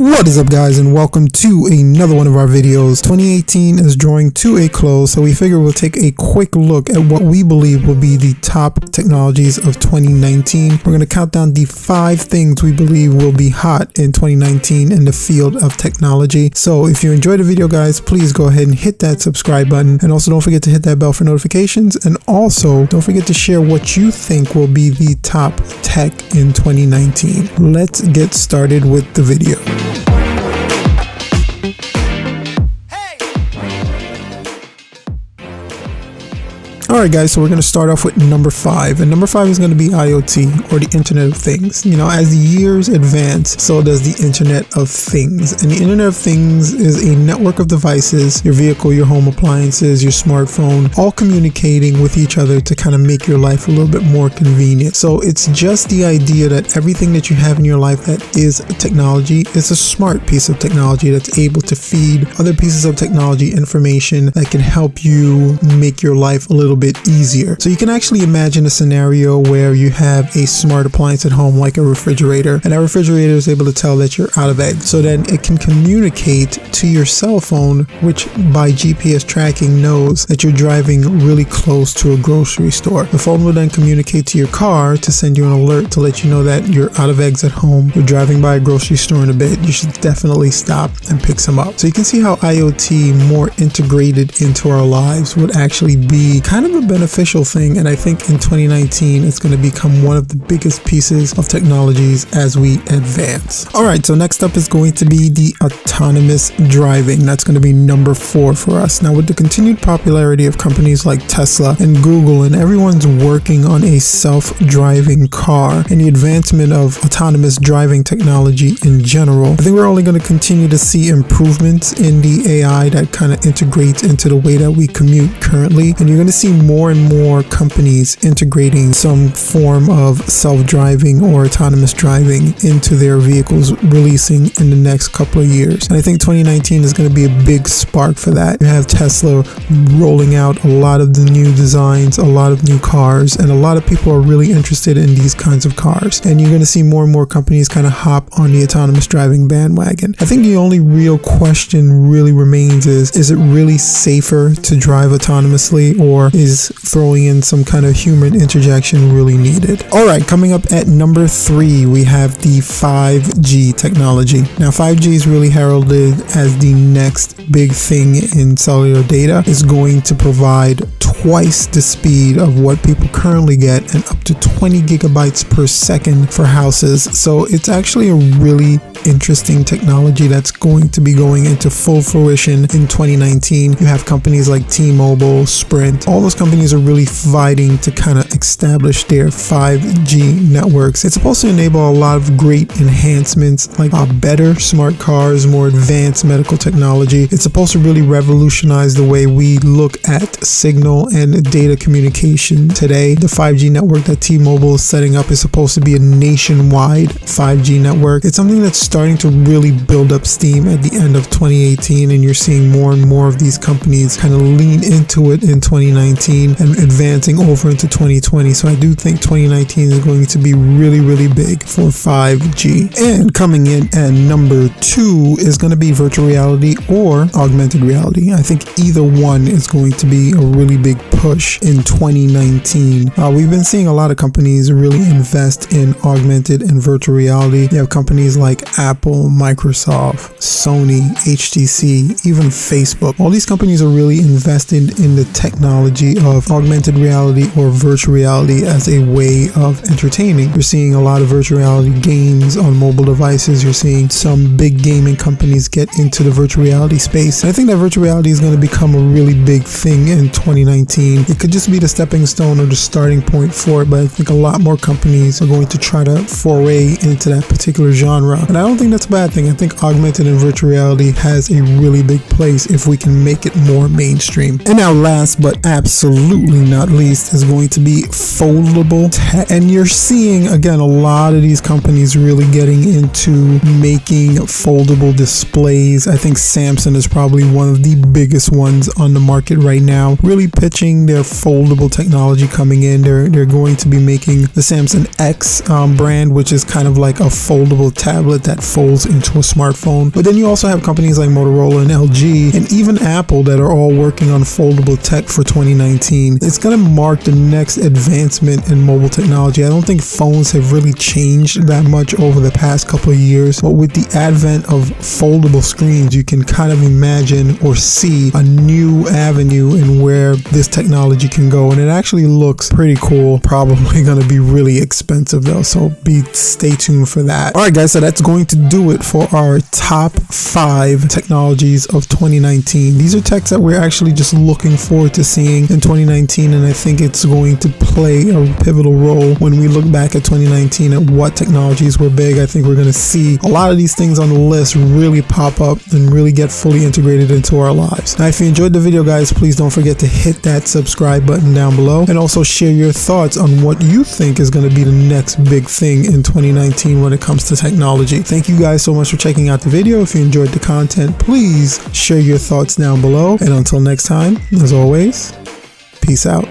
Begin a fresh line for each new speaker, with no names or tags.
What is up, guys, and welcome to another one of our videos. 2018 is drawing to a close, so we figure we'll take a quick look at what we believe will be the top technologies of 2019. We're going to count down the 5 things we believe will be hot in 2019 in the field of technology. So if you enjoyed the video, guys, please go ahead and hit that subscribe button, and also don't forget to hit that bell for notifications, and also don't forget to share what you think will be the top tech in 2019. Let's get started with the video. Alright, guys, so we're going to start off with number 5, and number 5 is going to be IoT, or the Internet of Things. You know, as the years advance, so does the Internet of Things, and the Internet of Things is a network of devices, your vehicle, your home appliances, your smartphone, all communicating with each other to kind of make your life a little bit more convenient. So it's just the idea that everything that you have in your life that is technology is a smart piece of technology that's able to feed other pieces of technology information that can help you make your life a little bit easier. So you can actually imagine a scenario where you have a smart appliance at home like a refrigerator, and that refrigerator is able to tell that you're out of eggs, so then it can communicate to your cell phone, which by GPS tracking knows that you're driving really close to a grocery store. The phone will then communicate to your car to send you an alert to let you know that you're out of eggs at home, you're driving by a grocery store in a bit, you should definitely stop and pick some up. So you can see how IoT more integrated into our lives would actually be kind of a beneficial thing, and I think in 2019 it's going to become one of the biggest pieces of technologies as we advance. Alright, so next up is going to be the autonomous driving. That's going to be number 4 for us. Now, with the continued popularity of companies like Tesla and Google, and everyone's working on a self-driving car, and the advancement of autonomous driving technology in general, I think we're only going to continue to see improvements in the AI that kind of integrates into the way that we commute currently, and you're going to see more and more companies integrating some form of self-driving or autonomous driving into their vehicles, releasing in the next couple of years. And I think 2019 is going to be a big spark for that. You have Tesla rolling out a lot of the new designs, a lot of new cars, and a lot of people are really interested in these kinds of cars. And you're going to see more and more companies kind of hop on the autonomous driving bandwagon. I think the only real question really remains is it really safer to drive autonomously, or is throwing in some kind of human interjection really needed? Alright, coming up at number 3, we have the 5G technology. Now, 5G is really heralded as the next big thing in cellular data. It's going to provide twice the speed of what people currently get, and up to 20 gigabytes per second for houses. So it's actually a really interesting technology that's going to be going into full fruition in 2019. You have companies like T-Mobile, Sprint, all those companies are really fighting to kind of establish their 5G networks. It's supposed to enable a lot of great enhancements, like better smart cars, more advanced medical technology. It's supposed to really revolutionize the way we look at signal and data communication today. The 5G network that T-Mobile is setting up is supposed to be a nationwide 5G network. It's something that's starting to really build up steam at the end of 2018, and you're seeing more and more of these companies kind of lean into it in 2019 and advancing over into 2020. So I do think 2019 is going to be really, really big for 5G. And coming in at number 2 is going to be virtual reality or augmented reality. I think either one is going to be a really big push in 2019. We've been seeing a lot of companies really invest in augmented and virtual reality. You have companies like Apple, Microsoft, Sony, HTC, even Facebook. All these companies are really invested in the technology of augmented reality or virtual reality as a way of entertaining. You're seeing a lot of virtual reality games on mobile devices. You're seeing some big gaming companies get into the virtual reality space. And I think that virtual reality is going to become a really big thing in 2019. It could just be the stepping stone or the starting point for it, but I think a lot more companies are going to try to foray into that particular genre. And I don't think that's a bad thing. I think augmented and virtual reality has a really big place if we can make it more mainstream. And now, last but absolutely not least, is going to be foldable tech. And you're seeing, again, a lot of these companies really getting into making foldable displays. I think Samsung is probably one of the biggest ones on the market right now, really pitching pushing their foldable technology coming in. They're going to be making the Samsung X brand, which is kind of like a foldable tablet that folds into a smartphone. But then you also have companies like Motorola and LG and even Apple that are all working on foldable tech for 2019. It's going to mark the next advancement in mobile technology. I don't think phones have really changed that much over the past couple of years, but with the advent of foldable screens, you can kind of imagine or see a new avenue in where this technology can go, and it actually looks pretty cool. Probably going to be really expensive though, so stay tuned for that. All right guys, so that's going to do it for our top 5 technologies of 2019. These are techs that we're actually just looking forward to seeing in 2019, and I think it's going to play a pivotal role when we look back at 2019 at what technologies were big. I think we're going to see a lot of these things on the list really pop up and really get fully integrated into our lives. Now, if you enjoyed the video guys, please don't forget to hit that subscribe button down below, and also share your thoughts on what you think is going to be the next big thing in 2019 when it comes to technology. Thank you guys so much for checking out the video. If you enjoyed the content, please share your thoughts down below, and until next time, as always, peace out.